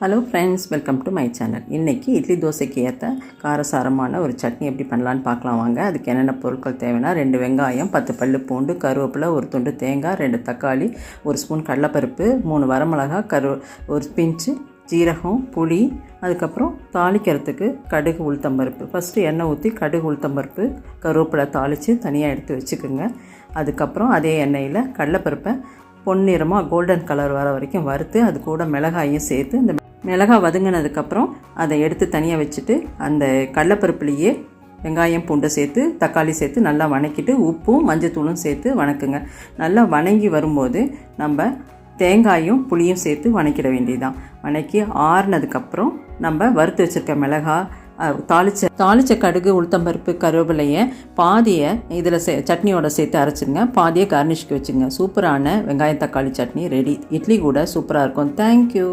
Hello friends, welcome to my channel. இன்றைக்கி இட்லி தோசைக்கு ஏற்ற காரசாரமான ஒரு சட்னி எப்படி பண்ணலான்னு பார்க்கலாம் வாங்க. அதுக்கு என்னென்ன பொருட்கள் தேவைன்னா 2 வெங்காயம், 10 பல்லு பூண்டு, கருவேப்பிலை, ஒரு துண்டு தேங்காய், 2 தக்காளி, 1 ஸ்பூன் கடலைப்பருப்பு, 3 வரமிளகா, ஒரு பிஞ்சு ஜீரகம், புளி, அதுக்கப்புறம் தாளிக்கிறதுக்கு கடுகு, உளுத்தம்பருப்பு. ஃபஸ்ட்டு எண்ணெய் ஊற்றி கடுகு, உளுத்தம்பருப்பு, கருவேப்பிலை தாளித்து தனியாக எடுத்து வச்சுக்கோங்க. அதுக்கப்புறம் அதே எண்ணெயில் கடலைப்பருப்பை பொன்னிறமாக கோல்டன் கலர் வர வரைக்கும் வறுத்து அது கூட மிளகாயும் சேர்த்து இந்த மிளகாய் வதங்கினதுக்கப்புறம் அதை எடுத்து தனியாக வச்சுட்டு அந்த கடலைப்பருப்புலேயே வெங்காயம், பூண்டை சேர்த்து தக்காளி சேர்த்து நல்லா வணக்கிட்டு உப்பும் மஞ்சத்தூளும் சேர்த்து வணக்குங்க. நல்லா வணங்கி வரும்போது நம்ம தேங்காயும் புளியும் சேர்த்து வணக்கிட வேண்டியதுதான். வணக்கி ஆறுனதுக்கப்புறம் நம்ம வறுத்து வச்சுருக்க மிளகாய், தாளித்த கடுகு, உளுத்தம்பருப்பு, கருவேப்பிலையை பாதியை இதில் சட்னியோட சேர்த்து அரைச்சிடுங்க. பாதியை கார்னிஷ்க்கு வச்சுங்க. சூப்பரான வெங்காயம் தக்காளி சட்னி ரெடி. இட்லி கூட சூப்பராக இருக்கும். தேங்க்யூ.